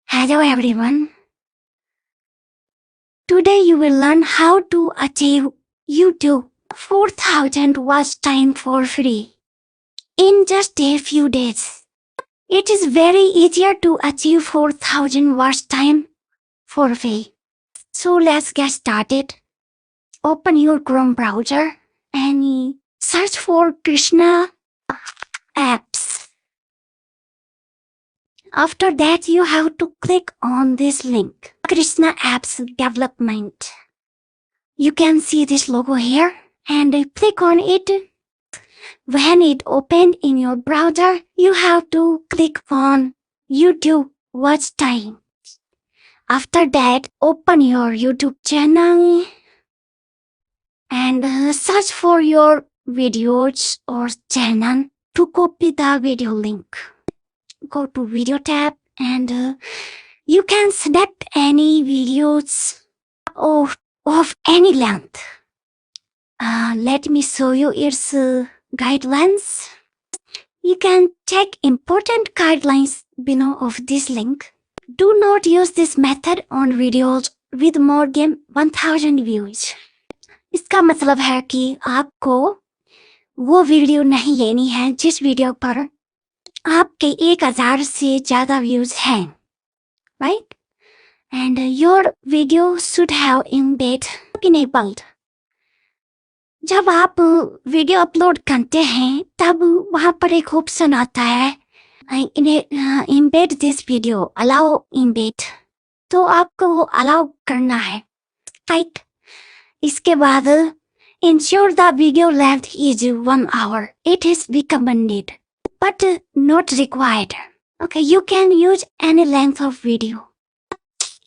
Hello everyone. Today you will learn how to achieve YouTube 4000 watch time for free in just a few days. It is very easier to achieve 4000 watch time for free. So let's get started. Open your Chrome browser and search for Krishna apps. After that, you have to click on this link, Krishna apps development. You can see this logo here and click on it. When it opened in your browser, you have to click on YouTube watch time. After that, open your YouTube channel and search for your videos or channel to copy the video link. Go to video tab and you can select any videos of any length. Let me show you its guidelines. You can check important guidelines below of this link. Do not use this method on videos with more than 1000 views. इसका मतलब है कि आपको वो video नहीं लेनी है जिस वीडियो पर आपके 1000 से ज्यादा व्यूज हैं, right? And your video should have embed enabled. जब आप वीडियो अपलोड करते हैं तब वहां पर एक ऑप्शन आता है embed this video, allow embed. तो आपको वो अलाउ करना है, right? इसके बाद ensure the video length is 1 hour. It is recommended but not required. Okay, you can use any length of video.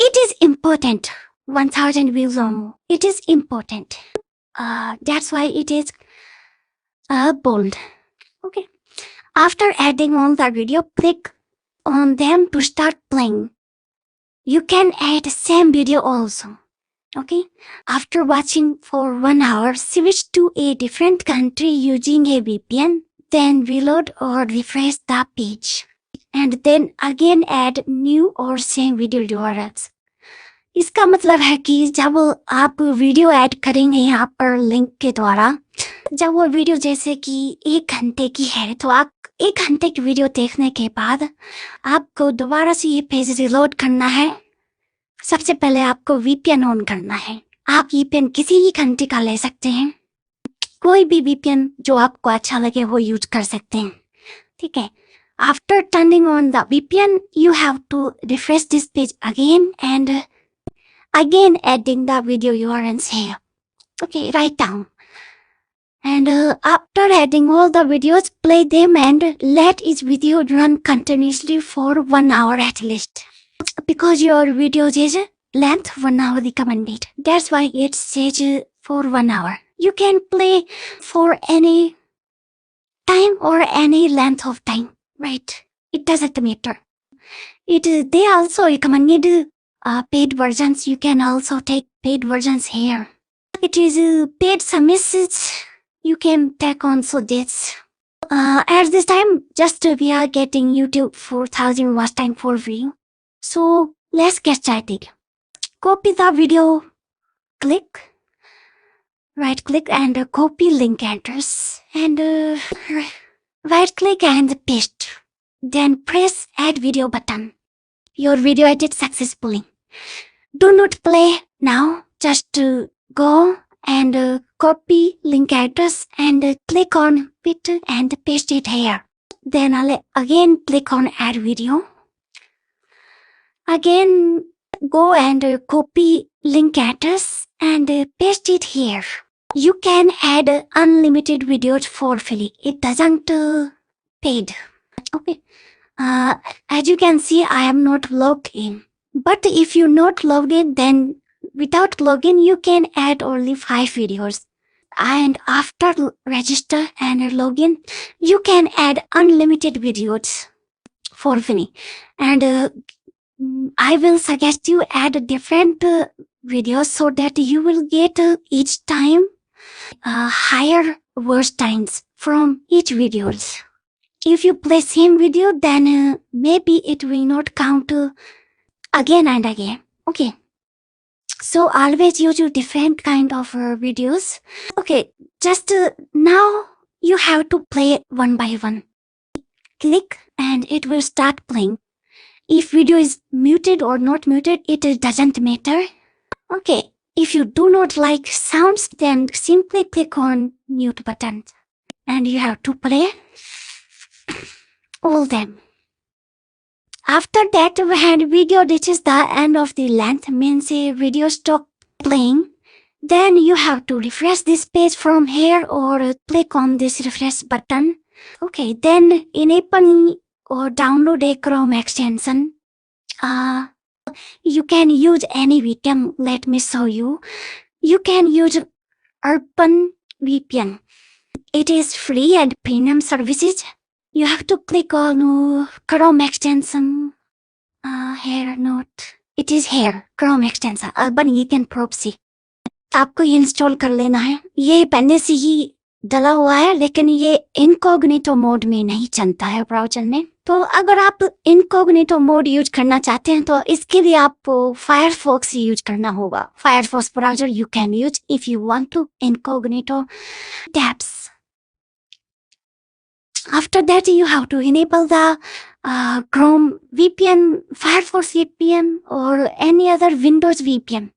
It is important. 1000 views or more. It is important. That's why it is bold. Okay. After adding all the video, click on them to start playing. You can add same video also. Okay. After watching for 1 hour, switch to a different country using a VPN. Then reload or refresh the page. And then again add new or same video URLs. इसका मतलब है कि जब आप video add करेंगे यहाँ पर link के द्वारा, जब वो वीडियो जैसे कि 1 घंटे की है तो आप 1 घंटे की वीडियो देखने के बाद आपको दोबारा से ये पेज रिलोड करना है। सबसे पहले आपको VPN ऑन करना है। आप VPN किसी भी घंटे का ले सकते हैं, कोई भी VPN जो आपको अच्छा लगे वो यूज कर सकते हैं, ठीक है। After turning on the VPN, you have to refresh this page again and again adding the video URLs here. Okay, write down. And after adding all the videos, play them and let each video run continuously for 1 hour at least. Because your videos is length 1 hour recommended. That's why it says for 1 hour. You can play for any time or any length of time. Right, it doesn't matter. They also recommended paid versions. You can also take paid versions here. It is paid services. You can take on so this. At this time, just we are getting YouTube 4000 watch time for free. So let's get started. Copy the video. Click. Right click and copy link address and right click and paste. Then press add video button. Your video edit successfully. Do not play now. Just go and copy link address and click on it and paste it here. Then I'll again click on add video. Again go and copy link address and paste it here. You can add unlimited videos for free. It doesn't paid. Okay. As you can see, I am not logged in. But if you're not logged in, then without login, you can add only 5 videos. And after register and login, you can add unlimited videos for free. And I will suggest you add different videos so that you will get each time higher watch times from each videos. If you play same video, then maybe it will not count again and again. Okay. So always use your different kind of videos. Okay, just now you have to play it one by one. Click and it will start playing. If video is muted or not muted, it doesn't matter. Okay, if you do not like sounds, then simply click on mute button. And you have to play all them. After that, when video reaches the end of the length, means a video stop playing, then you have to refresh this page from here or click on this refresh button. Okay, then enable or download a Chrome extension. You can use any VPN. Let me show you. You can use Urban VPN. It is free and premium services. You have to click on Chrome extension. Here note. It is here. Chrome extension. Urban VPN proxy. आपको ये install कर लेना है. ये पहले से ही डला हुआ है, लेकिन ये इनकॉग्निटो मोड में नहीं चलता है ब्राउजर में. तो अगर आप इनकॉग्निटो मोड यूज करना चाहते हैं तो इसके लिए आपको फायरफॉक्स यूज करना होगा. Firefox browser you can use if you want to incognito tabs. After that, you have to enable the Chrome VPN, Firefox VPN, or any other Windows VPN.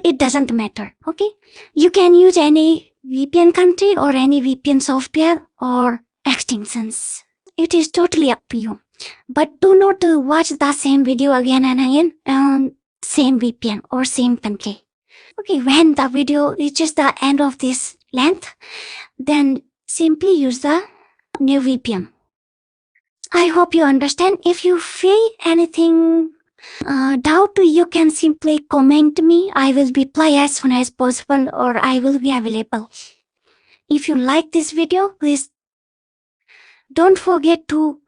It doesn't matter, okay? You can use any VPN country or any VPN software or extensions. It is totally up to you. But do not watch the same video again and again on same VPN or same country. Okay, when the video reaches the end of this length, then simply use the new VPN. I hope you understand. If you feel anything doubt, you can simply comment me. I will reply as soon as possible or I will be available. If you like this video, please don't forget to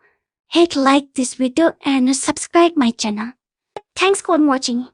hit like this video and subscribe my channel. Thanks for watching.